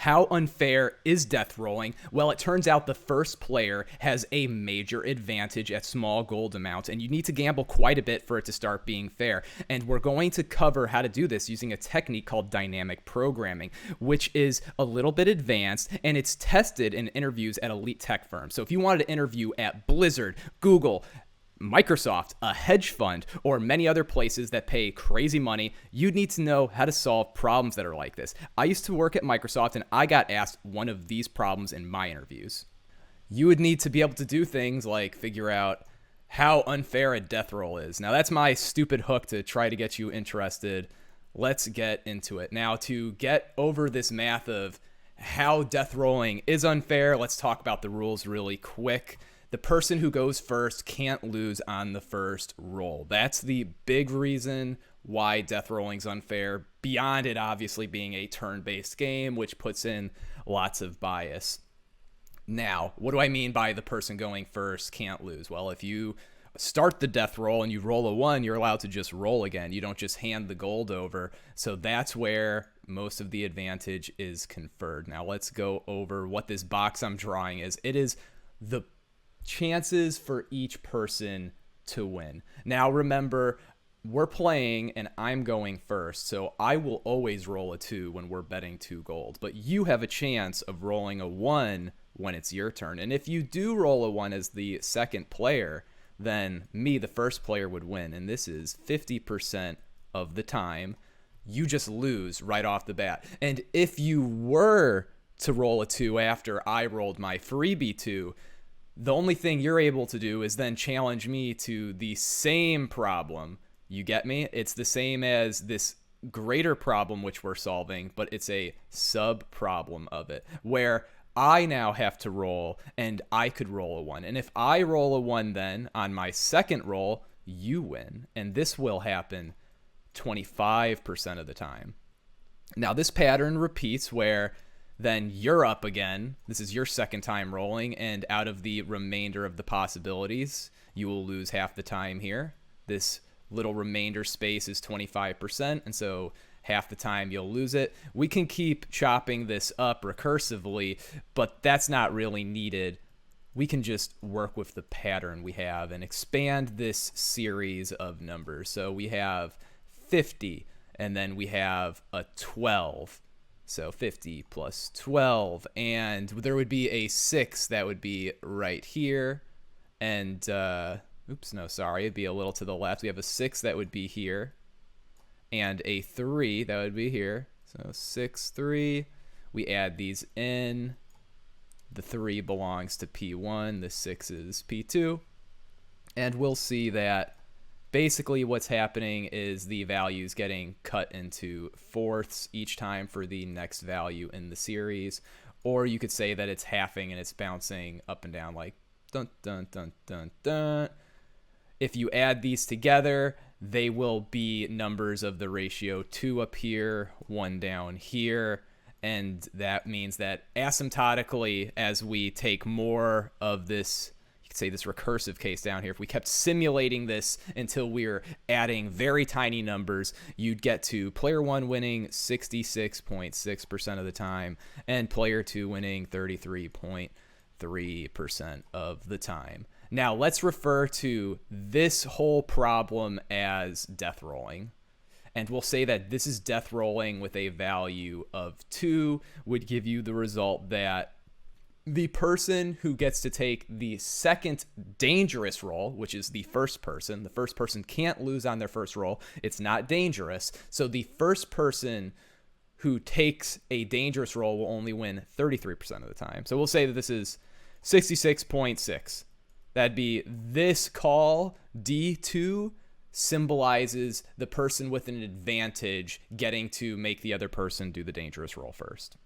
How unfair is death rolling? Well, it turns out the first player has a major advantage at small gold amounts, and you need to gamble quite a bit for it to start being fair. And we're going to cover how to do this using a technique called dynamic programming, which is a little bit advanced, and it's tested in interviews at elite tech firms. So if you wanted to interview at Blizzard, Google, Microsoft, a hedge fund, or many other places that pay crazy money, you'd need to know how to solve problems that are like this. I used to work at Microsoft, and I got asked one of these problems in my interviews. You would need to be able to do things like figure out how unfair a death roll is. Now, that's my stupid hook to try to get you interested. Let's get into it. Now, to get over this math of how death rolling is unfair, let's talk about the rules really quick. The person who goes first can't lose on the first roll. That's the big reason why death rolling is unfair, beyond it obviously being a turn-based game, which puts in lots of bias. Now, what do I mean by the person going first can't lose? Well, if you start the death roll and you roll a 1, you're allowed to just roll again. You don't just hand the gold over. So that's where most of the advantage is conferred. Now, let's go over what this box I'm drawing is. It is the chances for each person to win. Now remember, we're playing and I'm going first, so I will always roll a 2 when we're betting 2 gold, but you have a chance of rolling a 1 when it's your turn. And if you do roll a 1 as the second player, then me, the first player, would win, and this is 50% of the time. You just lose right off the bat. And if you were to roll a 2 after I rolled my freebie 2, the only thing you're able to do is then challenge me to the same problem. You get me? It's the same as this greater problem which we're solving, but it's a sub-problem of it, where I now have to roll, and I could roll a 1. And if I roll a 1 then, on my second roll, you win. And this will happen 25% of the time. Now, this pattern repeats where then you're up again. This is your second time rolling, and out of the remainder of the possibilities, you will lose half the time here. This little remainder space is 25%, and so half the time you'll lose it. We can keep chopping this up recursively, but that's not really needed. We can just work with the pattern we have and expand this series of numbers. So we have 50, and then we have a 12. So 50 plus 12, and there would be a 6 that would be right here, and it'd be a little to the left. We have a 6 that would be here, and a 3 that would be here. So 6, 3. We add these in. The 3 belongs to P1. The 6 is P2. And we'll see that basically what's happening is the value's getting cut into fourths each time for the next value in the series. Or you could say that it's halving and it's bouncing up and down like dun, dun, dun, dun, dun. If you add these together, they will be numbers of the ratio 2 up here, 1 down here. And that means that asymptotically, as we take more of this, you could say this recursive case down here, if we kept simulating this until we're adding very tiny numbers, you'd get to player 1 winning 66.6% of the time and player 2 winning 33.3% of the time. Now, let's refer to this whole problem as death rolling. And we'll say that this is death rolling with a value of 2 would give you the result that the person who gets to take the second dangerous roll, which is the first person can't lose on their first roll. It's not dangerous. So the first person who takes a dangerous roll will only win 33% of the time. So we'll say that this is 66.6. That'd be this call, D2, symbolizes the person with an advantage getting to make the other person do the dangerous roll first.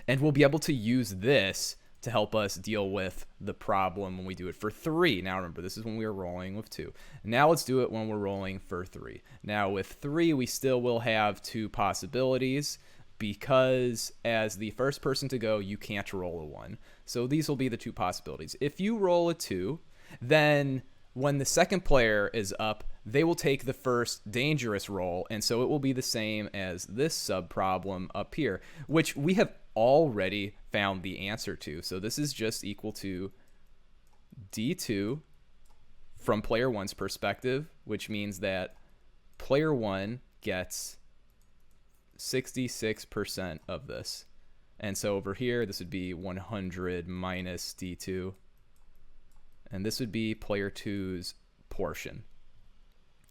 And we'll be able to use this to help us deal with the problem when we do it for 3. Now remember, this is when we are rolling with 2. Now let's do it when we're rolling for 3. Now with 3, we still will have 2 possibilities because as the first person to go, you can't roll a 1. So these will be the 2 possibilities. If you roll a 2, then when the second player is up, they will take the first dangerous roll, and so it will be the same as this sub-problem up here, which we have already found the answer to. So this is just equal to D2 from player 1's perspective, which means that player 1 gets 66% of this. And so over here, this would be 100 minus D2. And this would be player 2's portion.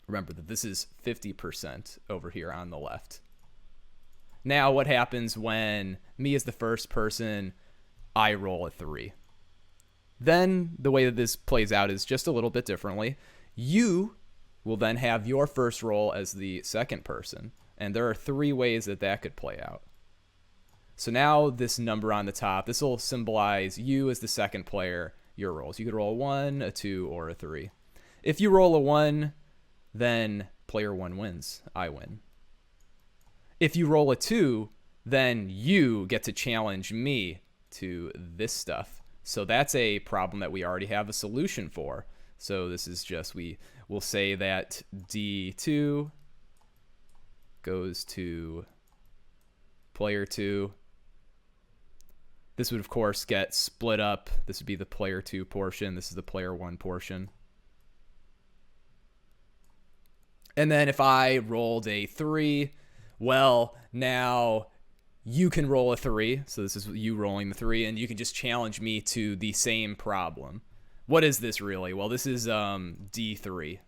Remember that this is 50% over here on the left. Now, what happens when me as the first person, I roll a 3? Then the way that this plays out is just a little bit differently. You will then have your first roll as the second person. And there are 3 ways that that could play out. So now this number on the top, this will symbolize you as the second player, your rolls. You could roll a 1, a 2, or a 3. If you roll a 1, then player 1 wins. I win. If you roll a 2, then you get to challenge me to this stuff. So that's a problem that we already have a solution for. So this is just, we will say that D2 goes to player 2. This would, of course, get split up. This would be the player 2 portion. This is the player 1 portion. And then if I rolled a 3, well, now you can roll a 3. So this is you rolling the 3, and you can just challenge me to the same problem. What is this really? Well, this is D3.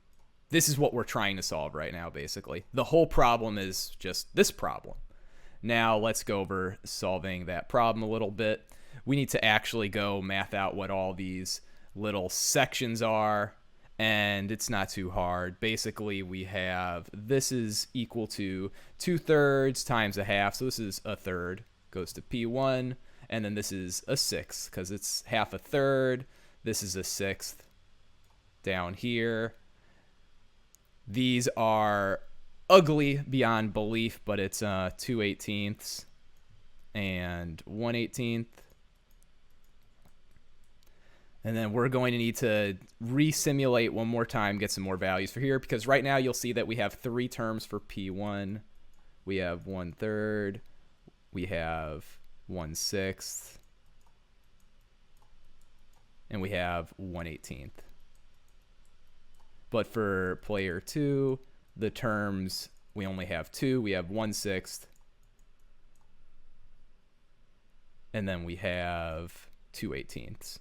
This is what we're trying to solve right now, basically. The whole problem is just this problem. Now let's go over solving that problem a little bit. We need to actually go math out what all these little sections are, and it's not too hard. Basically, we have this is equal to 2/3 times a half. So this is a third, goes to P1, and then this is a sixth because it's half a third. This is a sixth down here. These are ugly beyond belief, but it's 2/18 and 1/18. And then we're going to need to re-simulate one more time, get some more values for here, because right now you'll see that we have 3 terms for P1. We have 1/3, we have 1/6, and we have 1/18. But for player 2, the terms, we only have 2. We have 1/6, and then we have 2/18.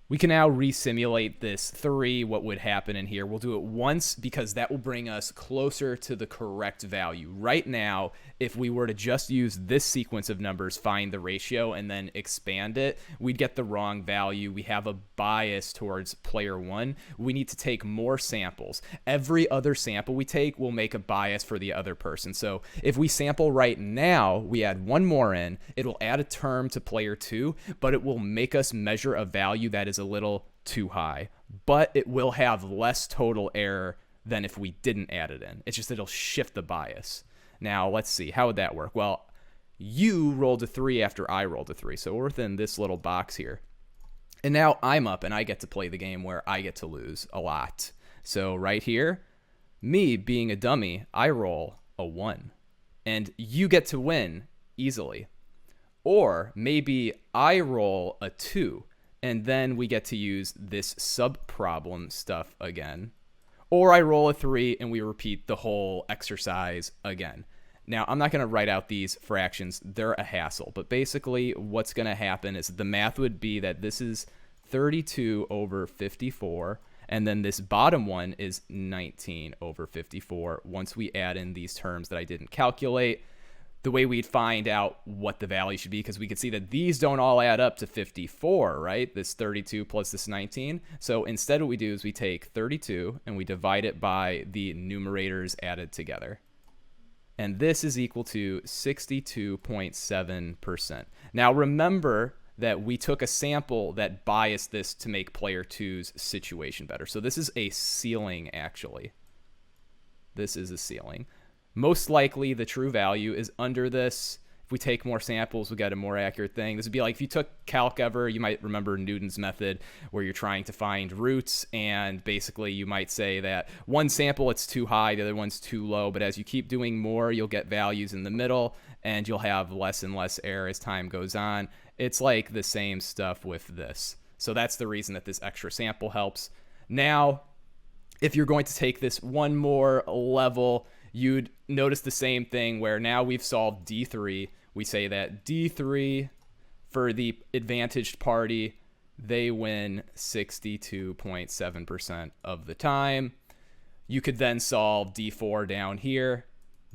We can now re-simulate this 3, what would happen in here. We'll do it once because that will bring us closer to the correct value. Right now, if we were to just use this sequence of numbers, find the ratio, and then expand it, we'd get the wrong value. We have a bias towards player 1. We need to take more samples. Every other sample we take will make a bias for the other person. So if we sample right now, we add 1 more in, it'll add a term to player 2, but it will make us measure a value that is a little too high, but it will have less total error than if we didn't add it in. It's just it'll shift the bias. Now let's see, how would that work? Well, you rolled a 3 after I rolled a 3, so we're within this little box here. And now I'm up and I get to play the game where I get to lose a lot. So right here, me being a dummy, I roll a 1 and you get to win easily. Or maybe I roll a 2 and then we get to use this sub-problem stuff again. Or I roll a 3 and we repeat the whole exercise again. Now, I'm not going to write out these fractions. They're a hassle. But basically, what's going to happen is the math would be that this is 32 over 54. And then this bottom one is 19 over 54 once we add in these terms that I didn't calculate. The way we'd find out what the value should be, because we could see that these don't all add up to 54, right? This 32 plus this 19. So instead what we do is we take 32 and we divide it by the numerators added together. And this is equal to 62.7%. Now remember that we took a sample that biased this to make player 2's situation better. So this is a ceiling, actually. This is a ceiling. Most likely the true value is under this. If we take more samples, we get a more accurate thing. This would be like if you took calc ever, you might remember Newton's method where you're trying to find roots, and basically you might say that one sample it's too high, the other one's too low, but as you keep doing more, you'll get values in the middle and you'll have less and less error as time goes on. It's like the same stuff with this. So that's the reason that this extra sample helps. Now, if you're going to take this one more level, you'd notice the same thing where now we've solved D3. We say that D3 for the advantaged party, they win 62.7% of the time. You could then solve D4 down here.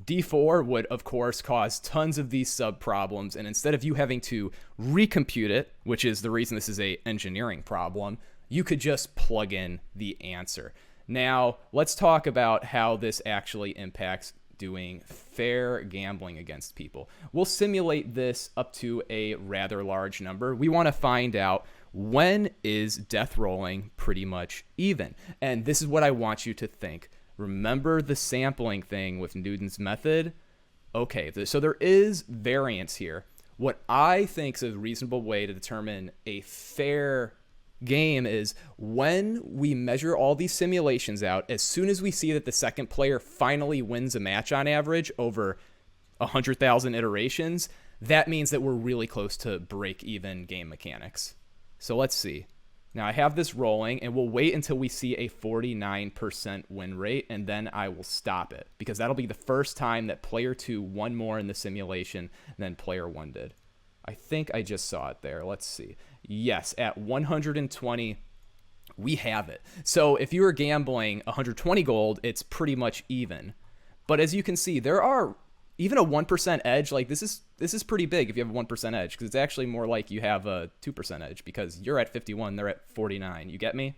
D4 would, of course, cause tons of these sub problems. And instead of you having to recompute it, which is the reason this is a engineering problem, you could just plug in the answer. Now, let's talk about how this actually impacts doing fair gambling against people. We'll simulate this up to a rather large number. We want to find out when is death rolling pretty much even. And this is what I want you to think. Remember the sampling thing with Newton's method? Okay, so there is variance here. What I think is a reasonable way to determine a fair game is when we measure all these simulations out, as soon as we see that the second player finally wins a match on average over 100,000 iterations, that means that we're really close to break-even game mechanics. So let's see. Now I have this rolling, and we'll wait until we see a 49% win rate, and then I will stop it, because that'll be the first time that player 2 won more in the simulation than player 1 did. I think I just saw it there. Let's see. Yes, at 120, we have it. So if you were gambling 120 gold, it's pretty much even. But as you can see, there are even a 1% edge. Like this is pretty big if you have a 1% edge, because it's actually more like you have a 2% edge, because you're at 51, they're at 49. You get me?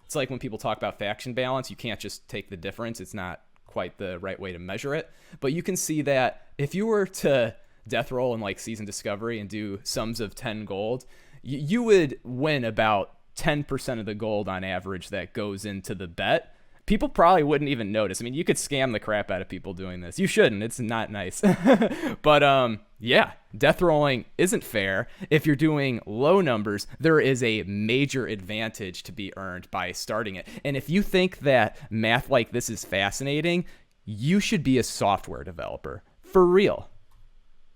It's like when people talk about faction balance, you can't just take the difference. It's not quite the right way to measure it. But you can see that if you were to death roll in like season discovery and do sums of 10 gold, you would win about 10% of the gold on average that goes into the bet. People probably wouldn't even notice. I mean, you could scam the crap out of people doing this. You shouldn't. It's not nice. But yeah, death rolling isn't fair. If you're doing low numbers, there is a major advantage to be earned by starting it. And if you think that math like this is fascinating, you should be a software developer. For real.